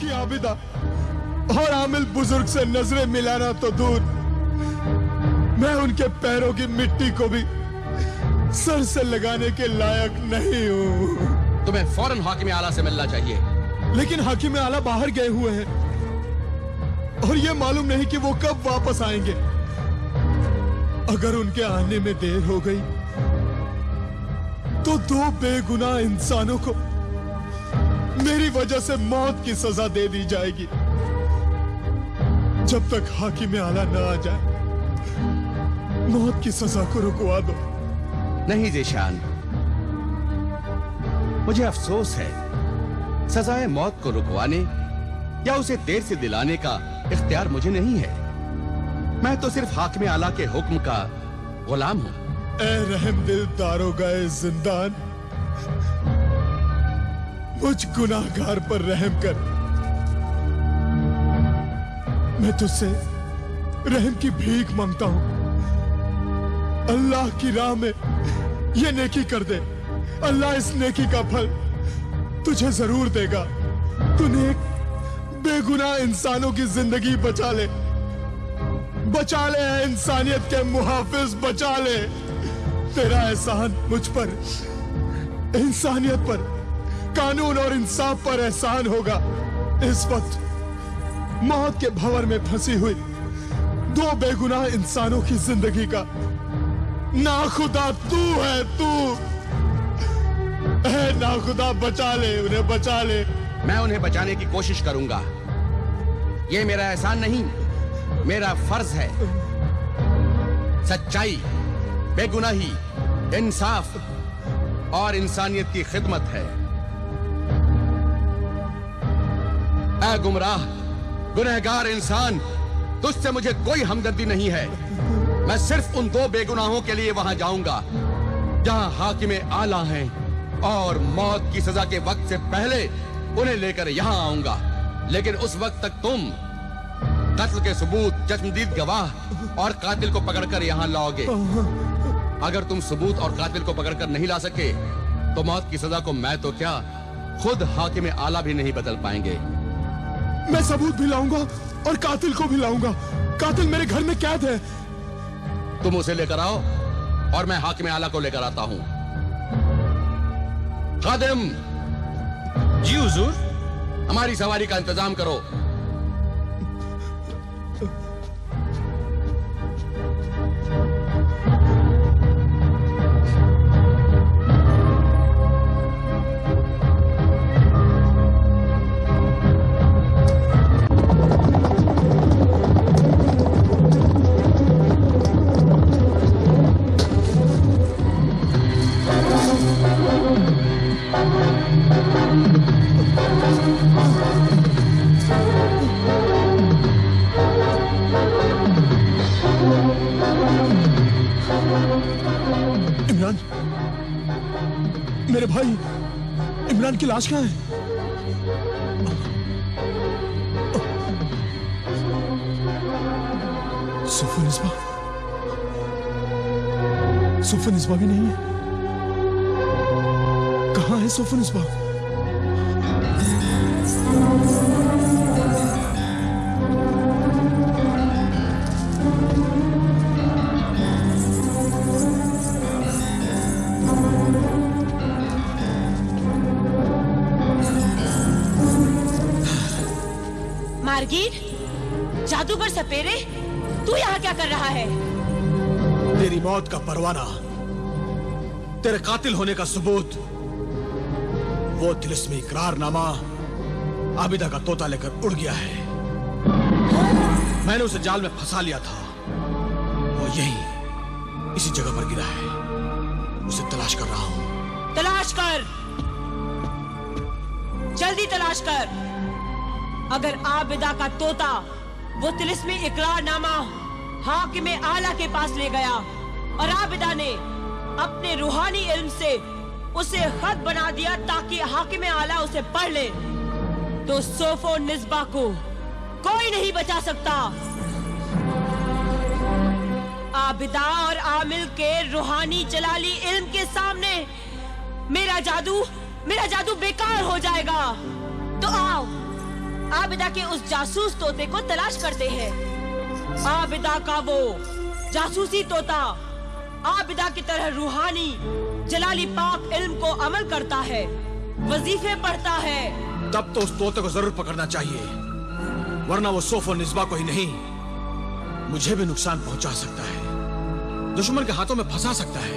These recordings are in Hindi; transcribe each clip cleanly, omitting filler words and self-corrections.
कि आबिदा और आमिल बुजुर्ग से नजरें मिलाना तो दूर, मैं उनके पैरों की मिट्टी को भी सर से लगाने के लायक नहीं हूँ। तुम्हें फौरन हाकिम आला से मिलना चाहिए। लेकिन हाकिम आला बाहर गए हुए हैं और ये मालूम नहीं कि वो कब वापस आएंगे। अगर उनके आने में देर हो गई तो 2 बेगुनाह इंसानों को मेरी वजह से मौत की सजा दे दी जाएगी। जब तक हाकिम आला न आ जाए, मौत की सजा को रुकवा दो। नहीं ज़ीशान, मुझे अफसोस है, सजाए मौत को रुकवाने या उसे देर से दिलाने का इख्तियार मुझे नहीं है। मैं तो सिर्फ हाकिम आला के हुक्म का गुलाम हूं। ए रहमदिल दारोगाए जिंदान, मुझ गुनाहगार पर रहम कर। मैं तुझसे रहम की भीख मांगता हूं। अल्लाह की राह में ये नेकी कर दे। अल्लाह इस नेकी का फल तुझे जरूर देगा। तूने एक बेगुनाह इंसानों की जिंदगी बचा ले। बचा ले इंसानियत के मुहाफिज, बचा ले। तेरा एहसान मुझ पर, इंसानियत पर, कानून और इंसाफ पर एहसान होगा। इस वक्त मौत के भंवर में फंसी हुई 2 बेगुनाह इंसानों की जिंदगी का नाखुदा तू है, तू। नाखुदा बचा ले उन्हें, बचा ले। मैं उन्हें बचाने की कोशिश करूंगा। ये मेरा एहसान नहीं, मेरा फर्ज है। सच्चाई, बेगुनाही, इंसाफ और इंसानियत की खिदमत है। ऐ गुमराह, गुनहगार इंसान, तुझसे मुझे कोई हमदर्दी नहीं है। मैं सिर्फ उन 2 बेगुनाहों के लिए वहां जाऊंगा जहां हाकिम आला हैं, और मौत की सजा के वक्त से पहले उन्हें लेकर यहां आऊंगा। लेकिन उस वक्त तक तुम कत्ल के सबूत, चश्मदीद गवाह और कातिल को पकड़कर यहां लाओगे। अगर तुम सबूत और कातिल को पकड़कर नहीं ला सके तो मौत की सजा को मैं तो क्या, खुद हाकिम आला भी नहीं बदल पाएंगे। मैं सबूत भी लाऊंगा और कातिल को भी लाऊंगा। कातिल मेरे घर में कैद है। तुम उसे लेकर आओ और मैं हाकिम आला को लेकर आता हूं। खादिम। जी हुजूर। हमारी सवारी का इंतजाम करो। मेरे भाई इमरान की लाश कहाँ है? सुफन इसबा भी नहीं है। कहाँ है सुफन इसबा? मारगीर, जादूगर सपेरे, तू यहाँ क्या कर रहा है? तेरी मौत का परवाना, तेरे कातिल होने का सबूत, वो तिलिस्मी इकरारनामा आबिदा का तोता लेकर उड़ गया है। मैंने उसे जाल में फंसा लिया था। वो यहीं इसी जगह पर गिरा है। उसे तलाश कर रहा हूं। तलाश कर, जल्दी तलाश कर। अगर आबिदा का तोता वो तिलिस्मी इकरारनामा हाकिम आला के पास ले गया और आबिदा ने अपने रूहानी इल्म से उसे खत बना दिया ताकि हाकिम आला उसे पढ़ ले, तो सोफो निस्बा को कोई नहीं बचा सकता। आबिदा और आमिल के रूहानी जलाली इल्म के सामने मेरा जादू बेकार हो जाएगा। तो आओ आबिदा के उस जासूस तोते को तलाश करते हैं। आबिदा का वो जासूसी तोता आबिदा की तरह रूहानी जलाली पाक इल्म को अमल करता है, वजीफे पढ़ता है। तब तो उस तोते को जरूर पकड़ना चाहिए, वरना वो सोफ और निस्बा को ही नहीं मुझे भी नुकसान पहुंचा सकता है, दुश्मन के हाथों में फंसा सकता है।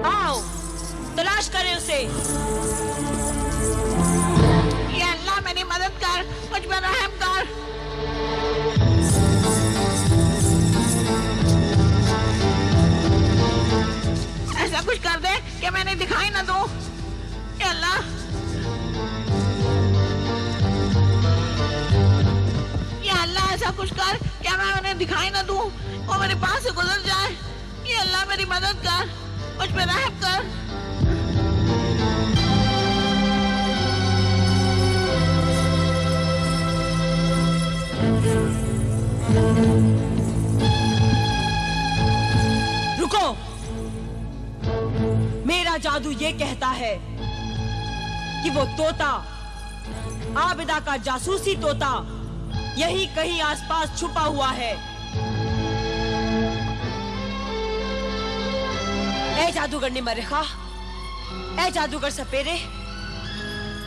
आओ तलाश करें उसे। या अल्लाह मेरी मदद कर, मुझ पर रहम कर। ऐसा कुछ कर दे कि मैंने दिखाई न दूं। या अल्लाह, या अल्लाह ऐसा कुछ कर क्या मैं उन्हें दिखाई न दूं, वो मेरे पास से गुजर जाए। या अल्लाह मेरी मदद कर, मुझ पे रहम कर। रुको, मेरा जादू ये कहता है कि वो तोता, आबिदा का जासूसी तोता, यहीं कहीं आसपास छुपा हुआ है। ए जादूगर निमरखा, ए जादूगर सपेरे,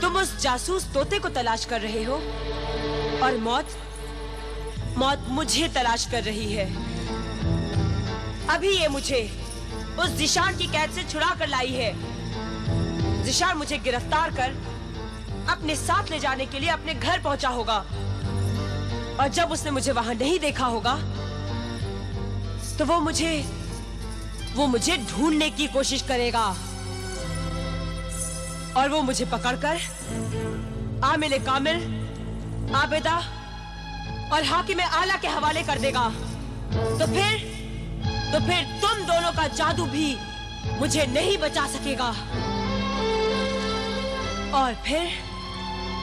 तुम उस जासूस तोते को तलाश कर रहे हो और मौत मुझे तलाश कर रही है। अभी ये मुझे उस ज़िशान की कैद से छुड़ा कर लाई है। ज़िशान मुझे गिरफ्तार कर अपने साथ ले जाने के लिए अपने घर पहुंचा होगा, और जब उसने मुझे वहां नहीं देखा होगा तो वो मुझे ढूंढने की कोशिश करेगा और वो मुझे पकड़कर आमिल कामिल, आबिदा और हाकिम आला के हवाले कर देगा। तो फिर तुम दोनों का जादू भी मुझे नहीं बचा सकेगा, और फिर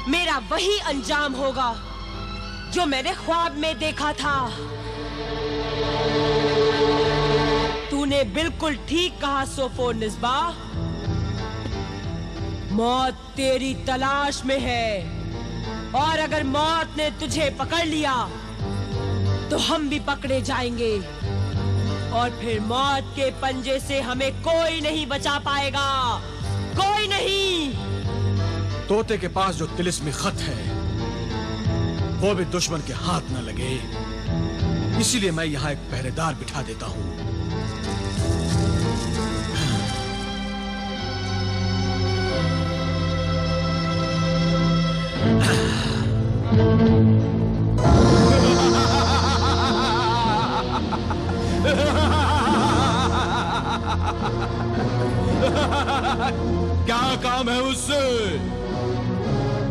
मेरा वही अंजाम होगा जो मैंने ख्वाब में देखा था। तूने बिल्कुल ठीक कहा सोफो निस्बा, मौत तेरी तलाश में है, और अगर मौत ने तुझे पकड़ लिया तो हम भी पकड़े जाएंगे, और फिर मौत के पंजे से हमें कोई नहीं बचा पाएगा, कोई नहीं। तोते के पास जो तिलिस्मी खत है वो भी दुश्मन के हाथ न लगे, इसीलिए मैं यहाँ एक पहरेदार बिठा देता हूँ। क्या काम है उससे?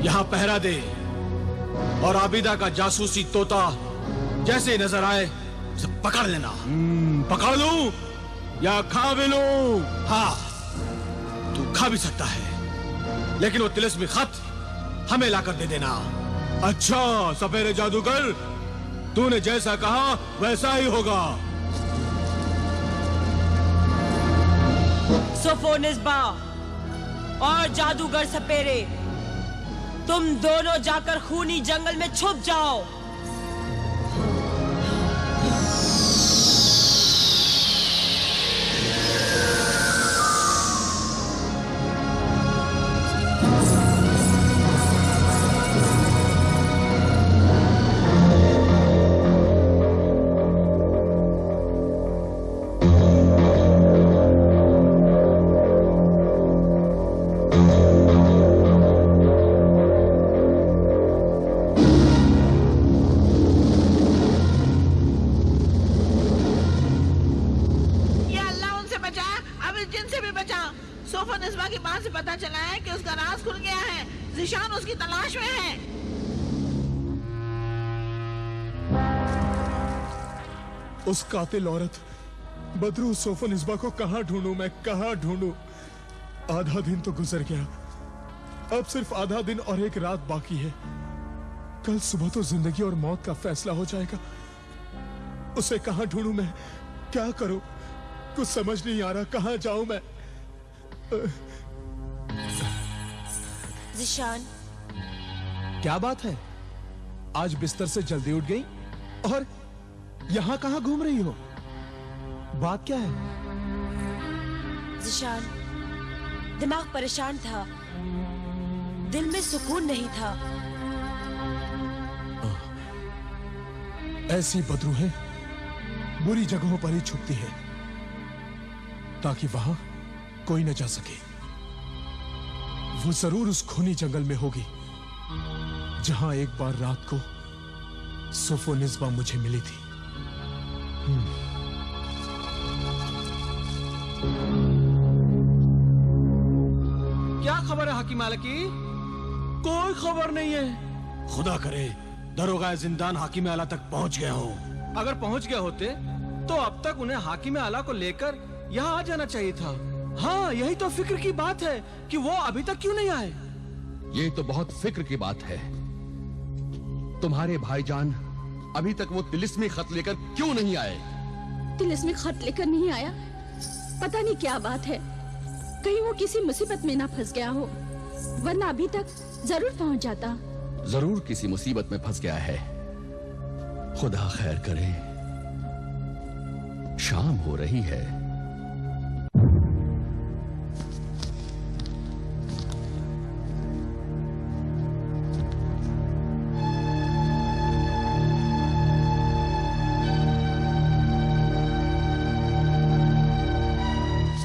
यहाँ पहरा दे, और आबिदा का जासूसी तोता जैसे ही नजर आए उसे पकड़ लेना। पकड़ लूं या खा भी लूं? हाँ, तू खा भी सकता है, लेकिन वो तिलिस्मी खत हमें लाकर दे देना। अच्छा सपेरे जादूगर, तूने जैसा कहा वैसा ही होगा। सोफो निस्बा और जादूगर सपेरे, तुम दोनों जाकर खूनी जंगल में छुप जाओ। उसकी तलाश में है। उस कातिल औरत बदरू सोफो निस्बा को कहां ढूंढूं मैं, कहां ढूंढूं? आधा दिन तो गुजर गया, अब सिर्फ आधा दिन और एक रात बाकी है। कल सुबह तो जिंदगी और मौत का फैसला हो जाएगा। उसे कहां ढूंढूं मैं, क्या करूं? कुछ समझ नहीं आ रहा, कहां जाऊं मैं? ज़िशान, क्या बात है? आज बिस्तर से जल्दी उठ गई और यहां कहां घूम रही हो? बात क्या है? ज़िशान, दिमाग परेशान था, दिल में सुकून नहीं था। ऐसी बदरूहें बुरी जगहों पर ही छुपती है ताकि वहां कोई न जा सके। वो जरूर उस खूनी जंगल में होगी जहां एक बार रात को सोफोनिस्बा मुझे मिली थी। क्या खबर है हाकिम आला की? कोई खबर नहीं है। खुदा करे दरोगा जिंदान हाकिम आला तक पहुंच गया हो। अगर पहुंच गए होते तो अब तक उन्हें हाकिम आला को लेकर यहाँ आ जाना चाहिए था। हाँ, यही तो फिक्र की बात है कि वो अभी तक क्यों नहीं आए। ये तो बहुत फिक्र की बात है। तुम्हारे भाईजान अभी तक वो तिलिस्मी खत लेकर क्यों नहीं आए? तिलिस्मी खत लेकर नहीं आया? पता नहीं क्या बात है। कहीं वो किसी मुसीबत में ना फंस गया हो, वरना अभी तक जरूर पहुंच जाता। जरूर किसी मुसीबत में फंस गया है। खुदा खैर करे। शाम हो रही है।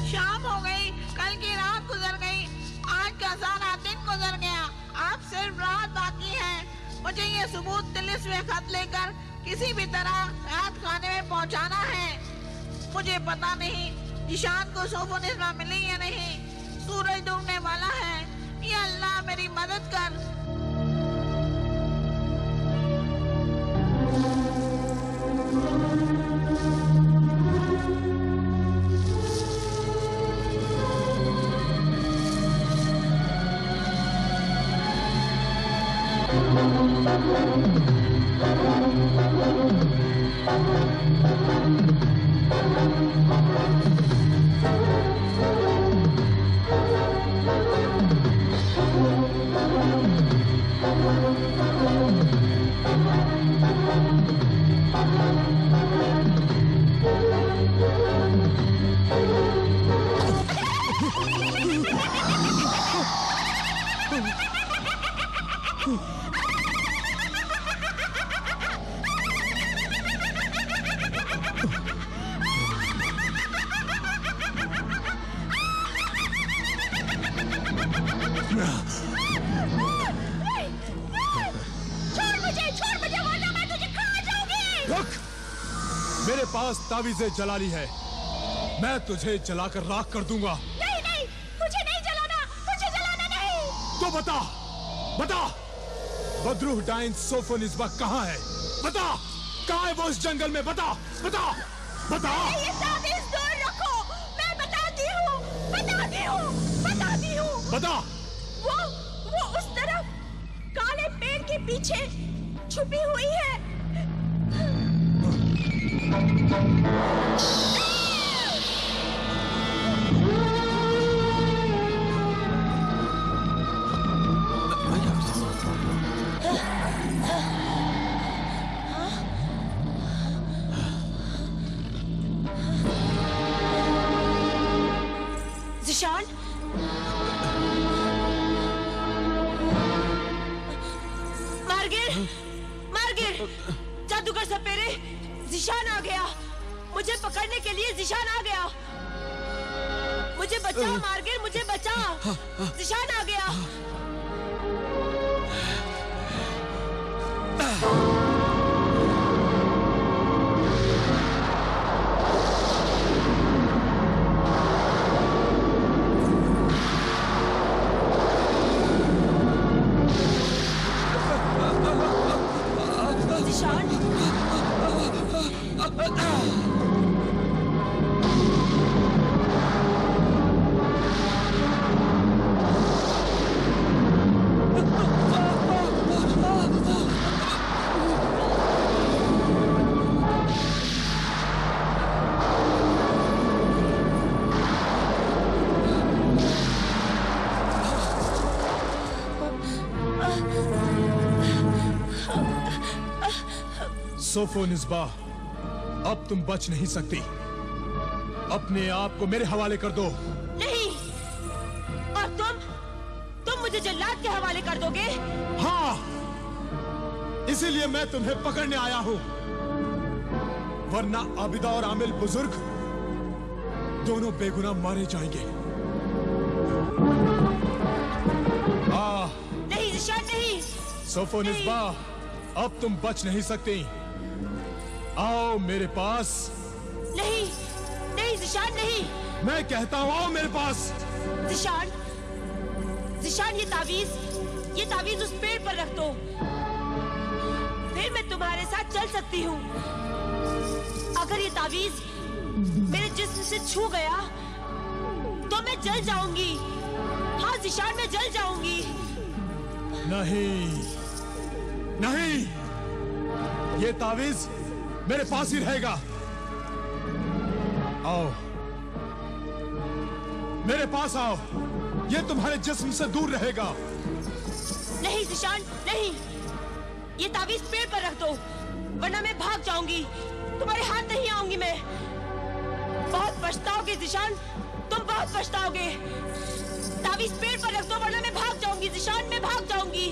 शाम हो गई, कल की रात गुजर गई, आज का सारा दिन गुजर गया, अब सिर्फ रात बाकी है। मुझे ये सबूत तिलिस्मी खत लेकर किसी भी तरह रात खाने में पहुंचाना है। मुझे पता नहीं ज़िशान को सोफोनिस्बा मिली या नहीं। सूरज डूबने वाला है। या अल्लाह मेरी मदद कर। मेरे पास तावीज़े जलाली है, मैं तुझे जलाकर राख कर दूंगा। नहीं नहीं, मुझे नहीं जलाना, मुझे जलाना नहीं। तो बता, बता, बदरूह डाइन सोफोनिस्बा कहाँ है? बता, कहाँ है वो इस जंगल में? बता, बता, बता। ये तावीज़ दूर रखो, मैं बताती हूँ, बताती हूँ, बताती हूँ। बता। वो उस तरफ काले पेड़ के पीछे छुपी हुई है। ज़िशान, मार्गिर, मार्गिर, जादूगर सपेरे, ज़िशान आ गया। मुझे पकड़ने के लिए ज़िशान आ गया। मुझे बचा मार्गिर, मुझे बचा। ज़िशान आ गया। सोफो निस्बा, अब तुम बच नहीं सकती। अपने आप को मेरे हवाले कर दो। नहीं, और तुम मुझे जल्लाद के हवाले कर दोगे? हाँ, इसीलिए मैं तुम्हें पकड़ने आया हूं, वरना आबिदा और आमिल बुजुर्ग दोनों बेगुनाह मारे जाएंगे। नहीं ज़िशान, नहीं। सोफो निस्बा, अब तुम बच नहीं सकती। आओ मेरे पास। नहीं, नहीं ज़िशान, नहीं। मैं कहता हूं आओ मेरे पास। ज़िशान, ज़िशान, ये तावीज़ उस पेड़ पर रख दो, फिर मैं तुम्हारे साथ चल सकती हूँ। अगर ये तावीज़ मेरे जिस्म से छू गया तो मैं जल जाऊंगी। हाँ ज़िशान, मैं जल जाऊंगी। नहीं, नहीं, ये तावीज़ मेरे पास ही रहेगा। आओ मेरे पास आओ, ये तुम्हारे जिस्म से दूर रहेगा। नहीं ज़िशान, नहीं, ये तावीज़ पेड़ पर रख दो, वरना मैं भाग जाऊंगी। तुम्हारे हाथ नहीं आऊंगी मैं। बहुत पछताओगे ज़िशान, तुम बहुत पछताओगे। तावीज़ पेड़ पर रख दो, वरना मैं भाग जाऊंगी ज़िशान, मैं भाग जाऊंगी।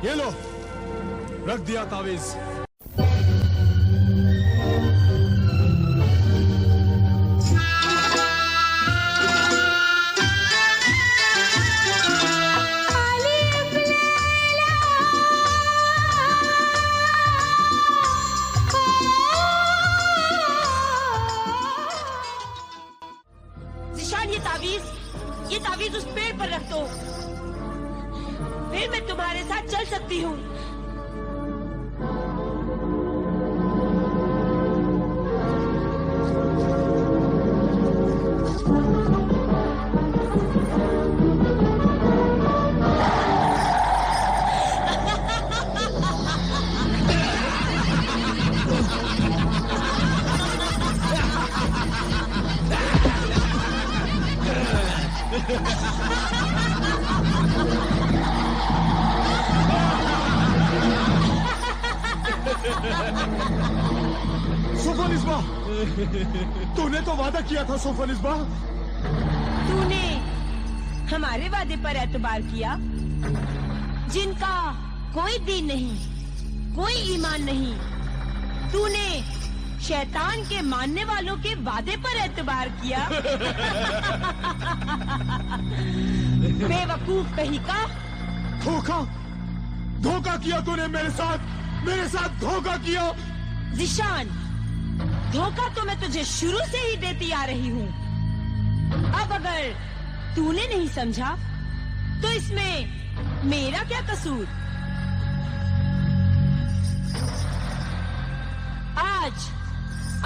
ये लो, रख दिया तावीज़। ज़िशान, ये तावीज़ उस पेड़ पर रख दो, फिर मैं तुम्हारे साथ चल सकती हूँ। सोफो निस्बा, तूने तो वादा किया था सोफो निस्बा। तूने हमारे वादे पर एतबार किया, जिनका कोई दीन नहीं, कोई ईमान नहीं। तूने शैतान के मानने वालों के वादे पर एतबार किया। बेवकूफ कहीं का। धोखा किया तूने मेरे साथ धोखा किया। ज़िशान, धोखा तो मैं तुझे शुरू से ही देती आ रही हूँ। अब अगर तूने नहीं समझा तो इसमें मेरा क्या कसूर।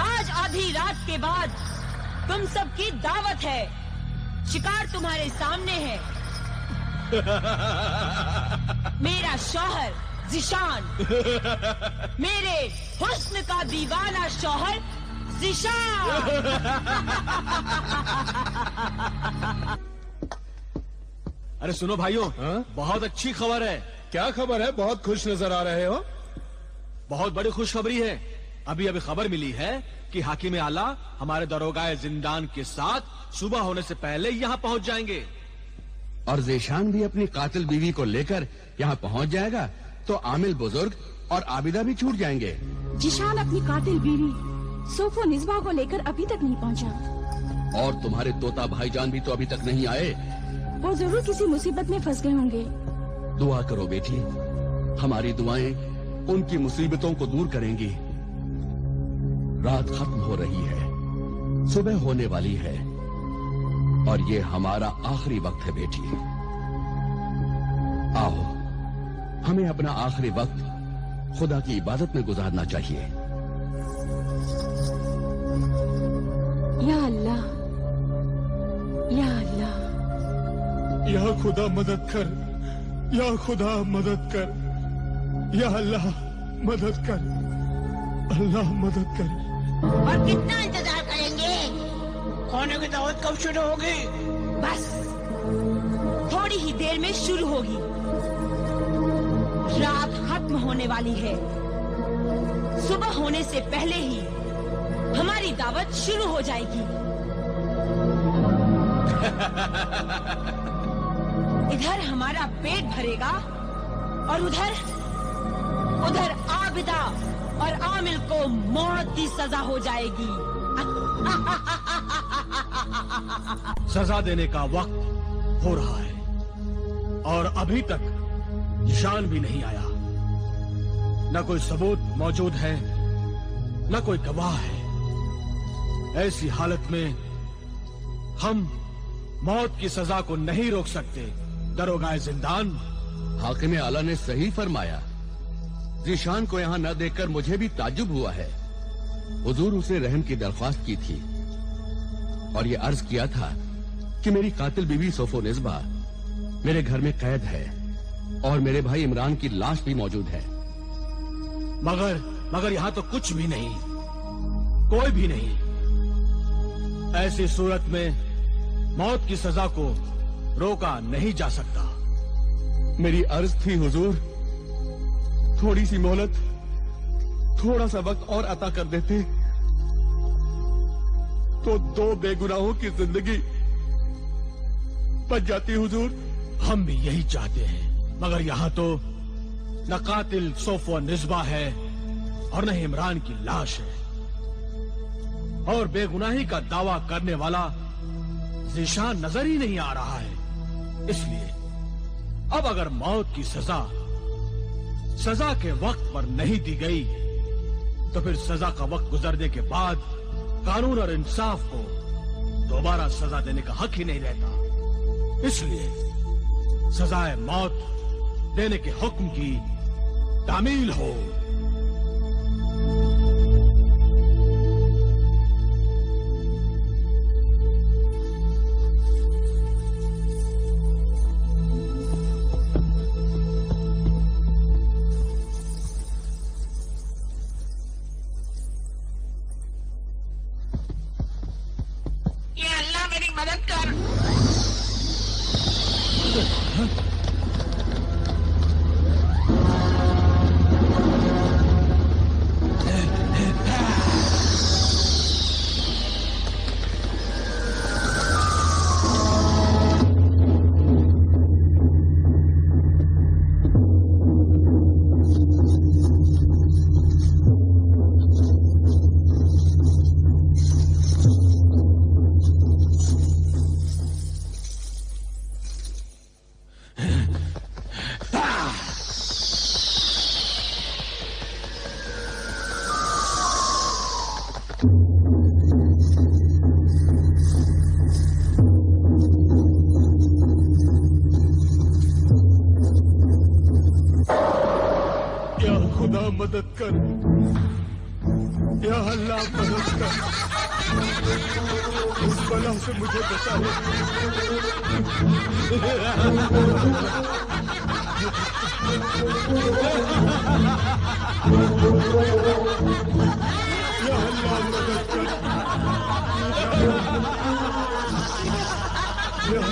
आज आधी रात के बाद तुम सबकी दावत है। शिकार तुम्हारे सामने है। मेरा शौहर ज़िशान, मेरे हुस्न का दीवाना शौहर ज़िशान। अरे सुनो भाइयों, बहुत अच्छी खबर है। क्या खबर है? बहुत खुश नजर आ रहे हो। बहुत बड़ी खुशखबरी है। अभी खबर मिली है कि हाकिम आला हमारे दरोगाए जिंदान के साथ सुबह होने से पहले यहाँ पहुँच जाएंगे। और ज़िशान भी अपनी कातिल बीवी को लेकर यहाँ पहुँच जाएगा, तो आमिल बुजुर्ग और आबिदा भी छूट जाएंगे। ज़िशान अपनी कातिल बीवी सोफो निस्बा को लेकर अभी तक नहीं पहुँचा। और तुम्हारे तोता भाईजान भी तो अभी तक नहीं आए। वो जरूर किसी मुसीबत में फंस गए होंगे। दुआ करो बेटी, हमारी दुआएं उनकी मुसीबतों को दूर करेंगी। रात खत्म हो रही है, सुबह होने वाली है, और ये हमारा आखिरी वक्त है बेटी। आओ, हमें अपना आखिरी वक्त खुदा की इबादत में गुजारना चाहिए। या अल्लाह, या अल्लाह, या खुदा मदद कर, या खुदा मदद कर, या अल्लाह मदद कर, अल्लाह मदद कर। और कितना इंतजार करेंगे? खाने की दावत कब शुरू होगी? बस थोड़ी ही देर में शुरू होगी। रात खत्म होने वाली है, सुबह होने से पहले ही हमारी दावत शुरू हो जाएगी। इधर हमारा पेट भरेगा और उधर आबिदा और आमिल को मौत की सजा हो जाएगी। सजा देने का वक्त हो रहा है और अभी तक निशान भी नहीं आया। न कोई सबूत मौजूद है, न कोई गवाह है। ऐसी हालत में हम मौत की सजा को नहीं रोक सकते। दरोगाए जिंदान, हाकिम आला ने सही फरमाया। जीशान को यहाँ न देखकर मुझे भी ताज्जुब हुआ है। हुजूर उसे रहम की दरख्वास्त की थी और ये अर्ज किया था कि मेरी कातिल बीवी सोफोनिस्बा मेरे घर में कैद है और मेरे भाई इमरान की लाश भी मौजूद है। मगर यहाँ तो कुछ भी नहीं, कोई भी नहीं। ऐसी सूरत में मौत की सजा को रोका नहीं जा सकता। मेरी अर्ज थी हुजूर, थोड़ी सी मोहलत, थोड़ा सा वक्त और अता कर देते तो 2 बेगुनाहों की जिंदगी बच जाती हुजूर। हम भी यही चाहते हैं, मगर यहाँ तो न कातिल सोफो निस्बा है और न इमरान की लाश है, और बेगुनाही का दावा करने वाला जीशान नजर ही नहीं आ रहा है। इसलिए अब अगर मौत की सजा के वक्त पर नहीं दी गई तो फिर सजा का वक्त गुजरने के बाद कानून और इंसाफ को दोबारा सजा देने का हक ही नहीं रहता। इसलिए सजाए मौत देने के हुक्म की तामील हो। या अल्लाह मेरी मदद कर। मदद कर, या अल्लाह मदद कर, इस बला से मुझे बचा ले। या अल्लाह मदद कर, या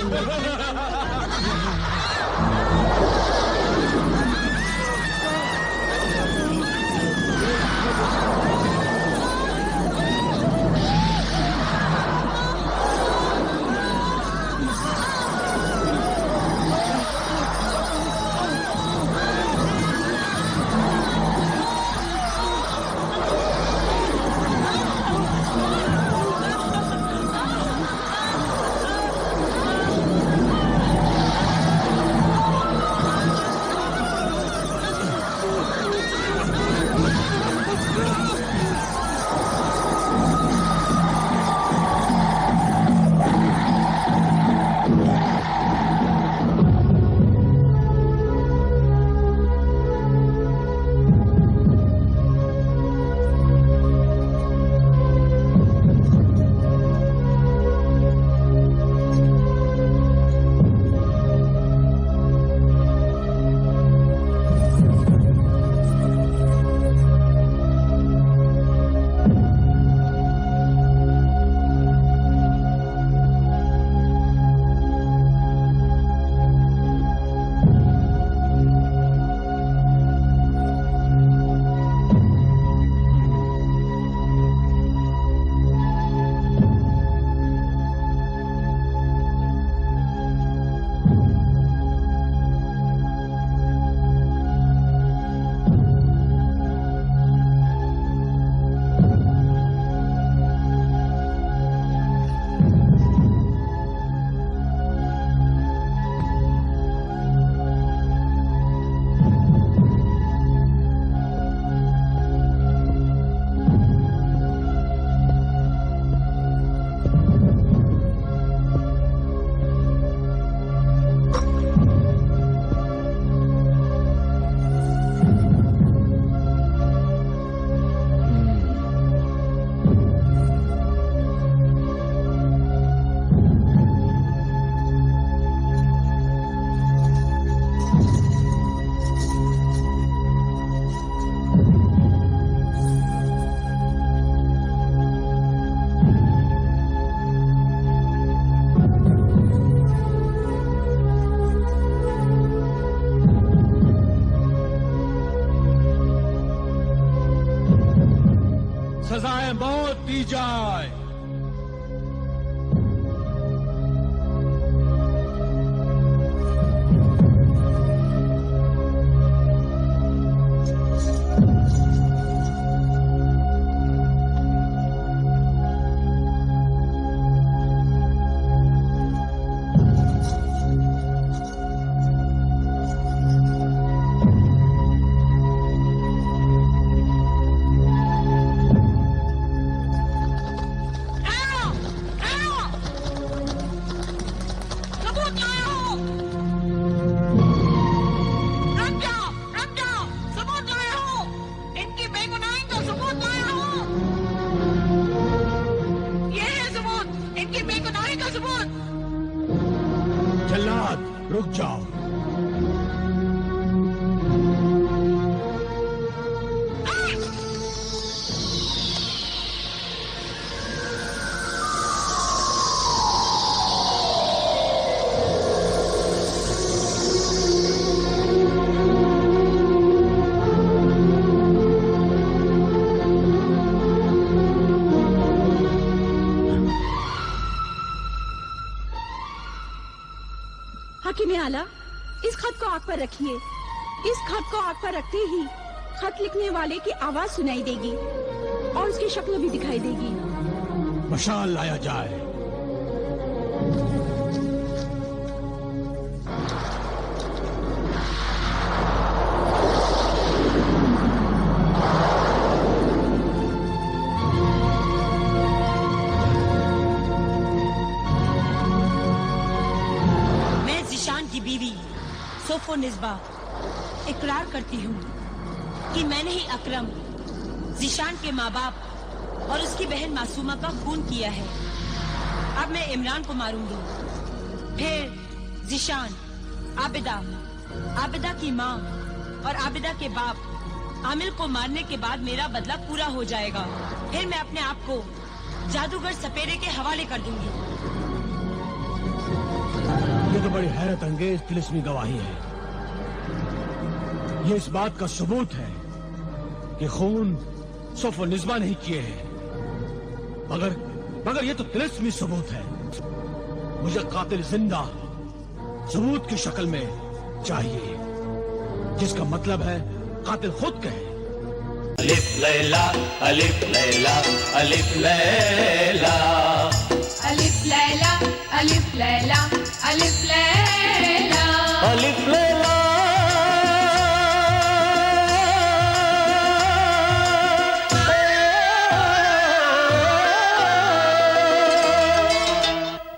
सजाए मौत दी जाए। जल्लाद रुक जाओ। हाकिम आला, इस खत को आग पर रखिए। इस खत को आग पर रखते ही खत लिखने वाले की आवाज सुनाई देगी और उसकी शक्ल भी दिखाई देगी। मशाल लाया जाए। की बीवी सोफो निस्बा इकरार करती हूँ कि मैंने ही अकरम जिशान के माँ बाप और उसकी बहन मासूमा का खून किया है। अब मैं इमरान को मारूंगी, फिर जिशान, आबिदा की माँ और आबिदा के बाप आमिल को मारने के बाद मेरा बदला पूरा हो जाएगा। फिर मैं अपने आप को जादूगर सपेरे के हवाले कर दूंगी। ये तो बड़ी हैरत अंगेज तिलिस्मी गवाही है। ये इस बात का सबूत है कि खून सोफो निस्बा नहीं किए हैं, मगर ये तो तिलिस्मी सबूत है। मुझे कातिल जिंदा सबूत की शक्ल में चाहिए, जिसका मतलब है कातिल खुद कहे। अलिफ लैला अलिफ लैला अलिफ लैला अलिफ लैला अलिफ लैला अलिफ लैला।